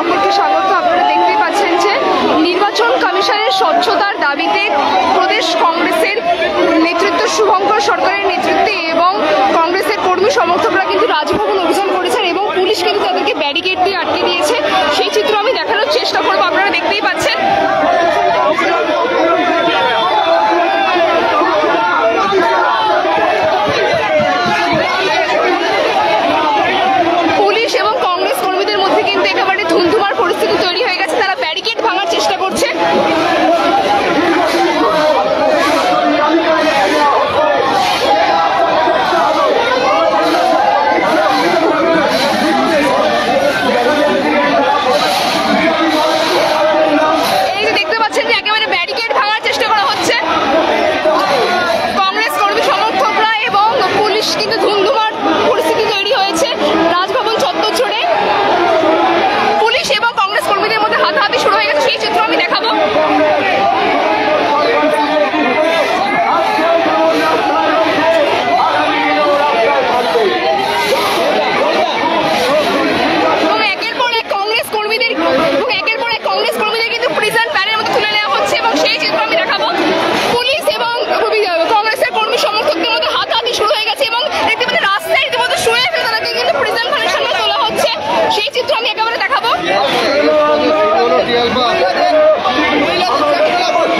সকলকে স্বাগত। আপনারা দেখতেই পাচ্ছেন যে নির্বাচন কমিশনের স্বচ্ছতার দাবিতে প্রদেশ কংগ্রেসের নেতৃত্ব শুভঙ্কর সরকারের নেতৃত্বে এবং কংগ্রেসের কর্মী সমর্থকরা কিন্তু রাজভবন অভিযান করেছেন এবং পুলিশ কিন্তু তাদেরকে ব্যারিকেড দিয়ে আটকে দিয়েছে। সেই চিত্র আমি দেখানোর চেষ্টা করবো, আপনারা দেখতেই পাচ্ছেন। পুলিশ এবং কংগ্রেস কর্মীদের মধ্যে কিন্তু একেবারে ধুমধুমার পরিস্থিতি তৈরি হয়ে গেছে, তারা ব্যারিকেড ভাঙার চেষ্টা করছে।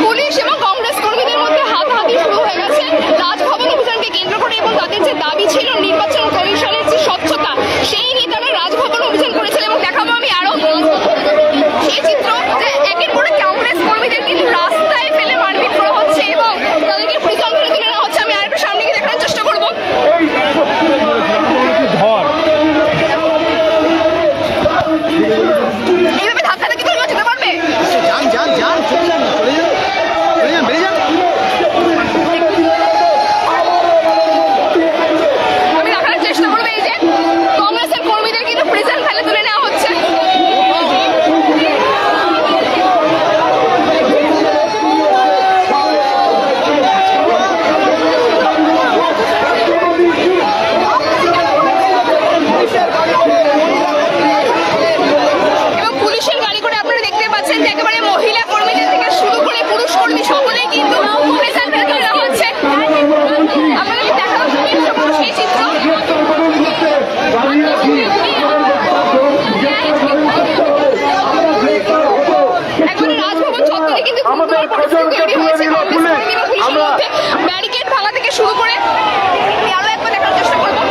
পুলিশ এবং কংগ্রেস কর্মীদের মধ্যে হাতাহাতি শুরু হয়ে গেছে রাজভবন অভিযানকে কেন্দ্র করে এবং তাদের যে দাবি ছিল নির্বাচন কমিশনের যে স্বচ্ছতা সেই নিয়ে তারা রাজভবন অভিযান করেছিল এবং দেখাবো আমি আরো সেই চিত্র যে একের পরে কংগ্রেস কর্মীদের কিন্তু রাস্তায় ফেলে মারপিট করা হচ্ছে এবং তাদেরকে প্রিজন ভ্যানে তুলে নেওয়া হচ্ছে। আমি আরেকটু সামনে গিয়ে দেখানোর চেষ্টা করবো। এইভাবে ধাক্কা ধাক্কি করে যেতে পারবে? আমি দেখানোর চেষ্টা করবো এই যে কংগ্রেসের কর্মীদের কিন্তু প্রিজন ভ্যানে তুলে নেওয়া হচ্ছে। একেবারে মহিলা কর্মীদের থেকে শুরু করে পুরুষ কর্মী সকলেই কিন্তু প্রিজন ভ্যানে তুলে নেওয়া হচ্ছে। আপনাদের দেখানোর চেষ্টা করবো সেই চিত্র। একবারে রাজভবন চত্বরে কিন্তু ধুমধুমার পরিস্থিতি তৈরি হয়েছে কংগ্রেস কর্মী এবং পুলিশের মধ্যে। ব্যারিকেড ভাঙা থেকে শুরু করে আমি আরো একবার দেখানোর চেষ্টা করবো।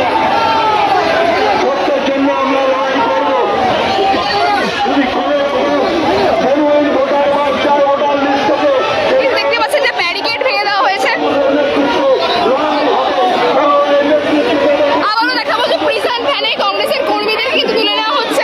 কংগ্রেসের কর্মীদের কিন্তু তুলে নেওয়া হচ্ছে।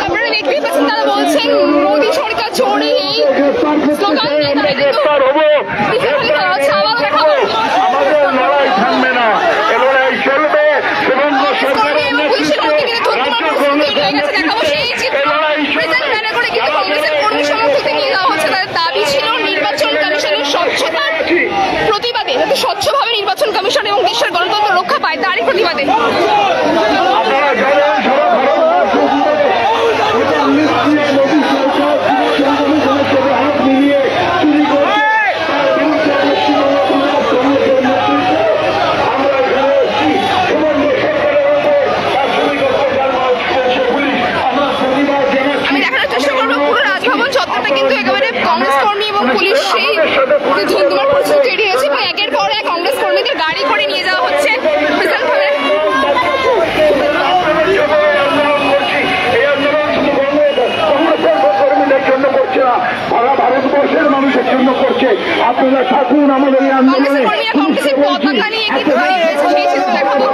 আপনারা দেখতেই পাচ্ছেন তারা বলছেন মোদী সরকার চোরে, এই স্লোগান নিয়ে তারা কিন্তু পুলিশের মধ্যে কিন্তু ধুমধুমার পরিস্থিতি তৈরি হয়ে গেছে। দেখাবো সেই চিত্র। প্রিজন ভ্যানে করে কিন্তু কংগ্রেসের কর্মী সমর্থকদের নিয়ে যাওয়া হচ্ছে। তাদের দাবি ছিল নির্বাচন কমিশনের স্বচ্ছতার প্রতিবাদে, যাতে স্বচ্ছভাবে নির্বাচন কমিশন এবং দেশের গণতন্ত্র রক্ষা পায় তারই প্রতিবাদে। কিন্তু একেবারে কংগ্রেস কর্মী এবং পুলিশ সেই ধুমধুমার পরিস্থিতি তৈরি হয়েছে এবং একের পর এক কংগ্রেস কর্মীদের গাড়ি করে নিয়ে যাওয়া হচ্ছে প্রিজন ভ্যানে। ভারতবর্ষের মানুষের জন্য করছে। আপনারা থাকুন আমাদের এই আন্দোলনে। কংগ্রেসের পতাকা নিয়ে কিন্তু দাঁড়িয়ে রয়েছে সেই চিত্র দেখাবো।